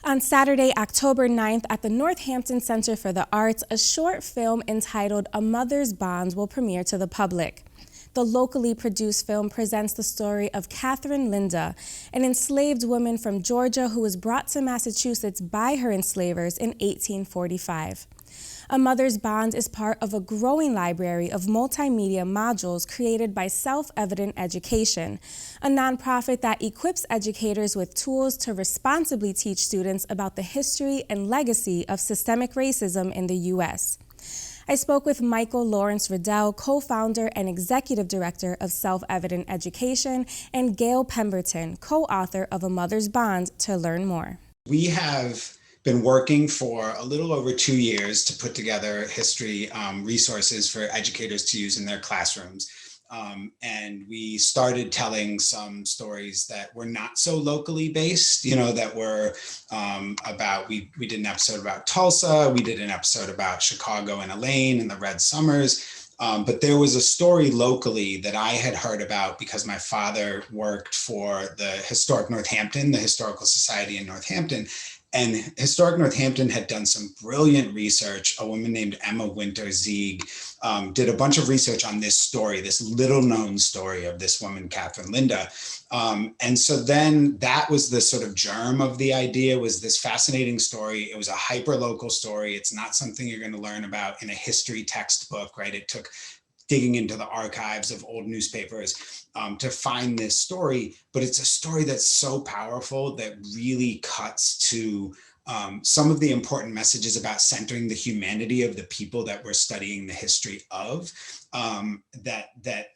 On Saturday, October 9th, at the Northampton Center for the Arts, a short film entitled A Mother's Bonds will premiere to the public. The locally produced film presents the story of Catherine Linda, an enslaved woman from Georgia who was brought to Massachusetts by her enslavers in 1845. A Mother's Bond is part of a growing library of multimedia modules created by Self-Evident Education, a nonprofit that equips educators with tools to responsibly teach students about the history and legacy of systemic racism in the U.S. I spoke with Michael Lawrence-Riddell, co-founder and executive director of Self-Evident Education, and Gayle Pemberton, co-author of A Mother's Bond, to learn more. We have been working for a little over 2 years to put together history resources for educators to use in their classrooms. And we started telling some stories that were not so locally based, that were about, we did an episode about Tulsa, we did an episode about Chicago and Elaine and the Red Summers. But there was a story locally that I had heard about because my father worked for the Historic Northampton, the Historical Society in Northampton. And Historic Northampton had done some brilliant research. A woman named Emma Winter-Zieg did a bunch of research on this story, this little known story of this woman, Catherine Linda. And so then that was the sort of germ of the idea, was this fascinating story. It was a hyper-local story. It's not something you're going to learn about in a history textbook, right? It took digging into the archives of old newspapers to find this story, but it's a story that's so powerful that really cuts to some of the important messages about centering the humanity of the people that we're studying the history of, that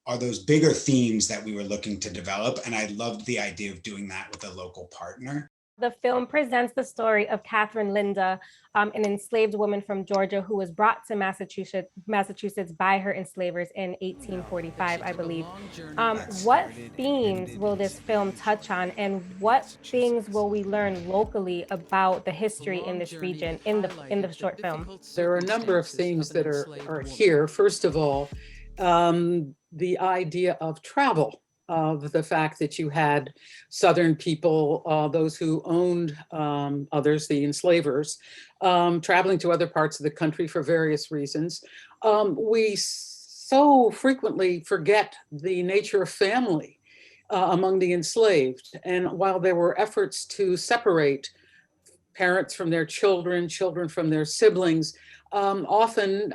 are those bigger themes that we were looking to develop. And I loved the idea of doing that with a local partner. The film presents the story of Catherine Linda, an enslaved woman from Georgia who was brought to Massachusetts by her enslavers in 1845, I believe. What themes will this film touch on, and what things will we learn locally about the history in this region in the short film? There are a number of themes that are here. First of all, the idea of travel. Of the fact that you had Southern people, those who owned others, the enslavers, traveling to other parts of the country for various reasons. We so frequently forget the nature of family among the enslaved. And while there were efforts to separate parents from their children, children from their siblings, often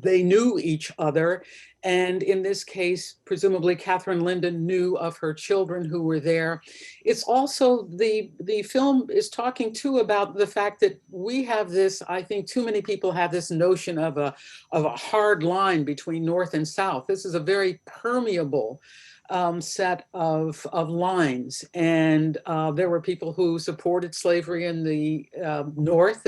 they knew each other. And in this case, presumably Catherine Linda knew of her children who were there. It's also, the film is talking too about the fact that we have this, I think too many people have this notion of a hard line between North and South. This is a very permeable set of lines. And there were people who supported slavery in the North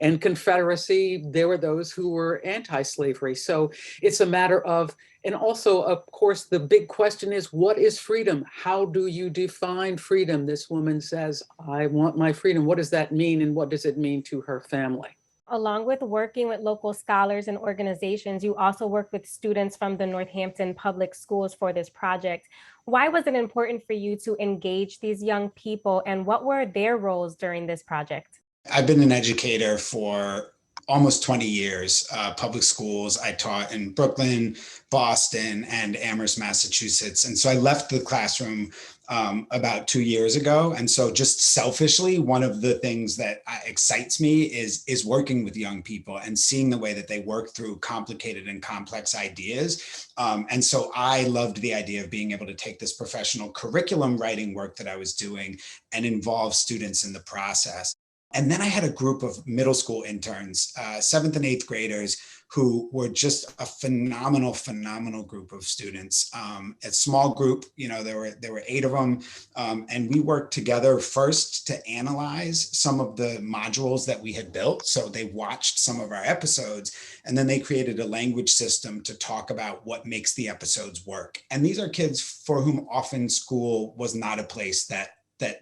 and Confederacy. There were those who were anti-slavery. So it's a matter of, and also, of course, the big question is, what is freedom? How do you define freedom? This woman says, I want my freedom. What does that mean? And what does it mean to her family? Along with working with local scholars and organizations, you also work with students from the Northampton Public Schools for this project. Why was it important for you to engage these young people, and what were their roles during this project? I've been an educator for almost 20 years, public schools. I taught in Brooklyn, Boston, and Amherst, Massachusetts. And so I left the classroom about 2 years ago. And so just selfishly, one of the things that excites me is working with young people and seeing the way that they work through complicated and complex ideas. And so I loved the idea of being able to take this professional curriculum writing work that I was doing and involve students in the process. And then I had a group of middle school interns, 7th and 8th graders, who were just a phenomenal group of students. A small group, there were 8 of them. And we worked together first to analyze some of the modules that we had built. So they watched some of our episodes, and then they created a language system to talk about what makes the episodes work. And these are kids for whom often school was not a place that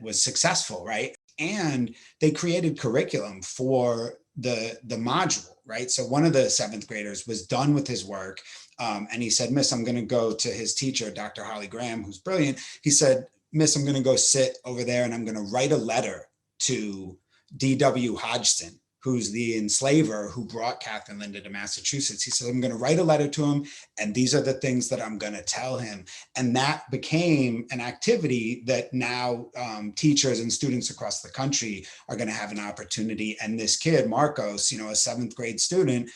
was successful, right? And they created curriculum for the module, right? So one of the 7th graders was done with his work, and he said, Miss, I'm going to go to his teacher, Dr. Holly Graham, who's brilliant. He said, Miss, I'm going to go sit over there and I'm going to write a letter to D.W. Hodgson, who's the enslaver who brought Catherine Linda to Massachusetts. He said, I'm going to write a letter to him, and these are the things that I'm going to tell him. And that became an activity that now teachers and students across the country are going to have an opportunity. And this kid, Marcos, a 7th grade student,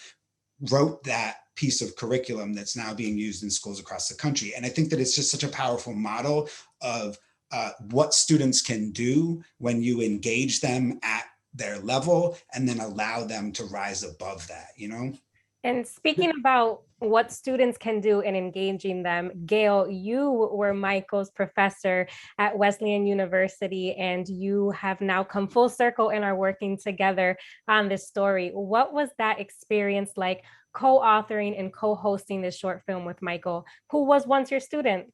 wrote that piece of curriculum that's now being used in schools across the country. And I think that it's just such a powerful model of what students can do when you engage them at their level and then allow them to rise above that, And speaking about what students can do in engaging them, Gayle, you were Michael's professor at Wesleyan University, and you have now come full circle and are working together on this story. What was that experience like, co-authoring and co-hosting this short film with Michael, who was once your student?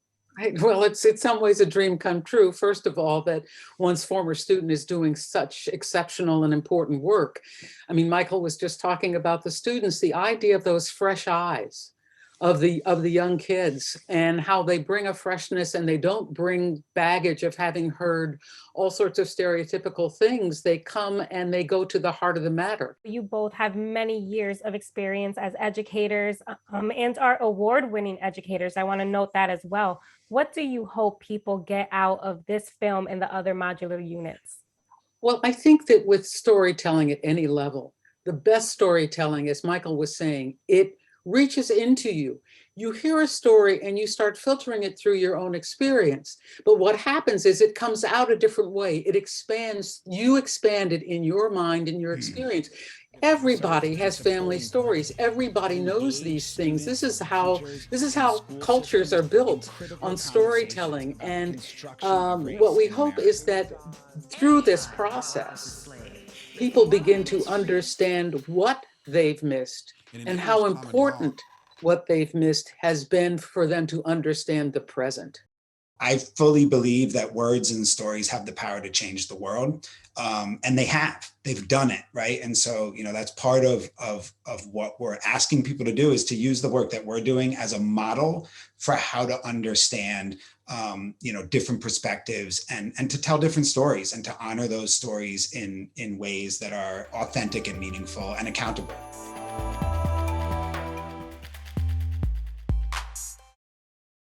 Well, it's in some ways a dream come true. First of all, that one's former student is doing such exceptional and important work. I mean, Michael was just talking about the students, the idea of those fresh eyes of the young kids and how they bring a freshness, and they don't bring baggage of having heard all sorts of stereotypical things. They come and they go to the heart of the matter. You both have many years of experience as educators and are award-winning educators. I want to note that as well. What do you hope people get out of this film and the other modular units? Well, I think that with storytelling at any level, the best storytelling, as Michael was saying, it reaches into you. You hear a story and you start filtering it through your own experience. But what happens is it comes out a different way. It expands, you expand it in your mind and your experience. Everybody has family stories. Everybody knows these things. This is how cultures are built, on storytelling. And what we hope is that through this process, people begin to understand what they've missed and how important what they've missed has been for them to understand the present. I fully believe that words and stories have the power to change the world. And they've done it, right? And so, that's part of what we're asking people to do, is to use the work that we're doing as a model for how to understand, different perspectives and to tell different stories and to honor those stories in ways that are authentic and meaningful and accountable.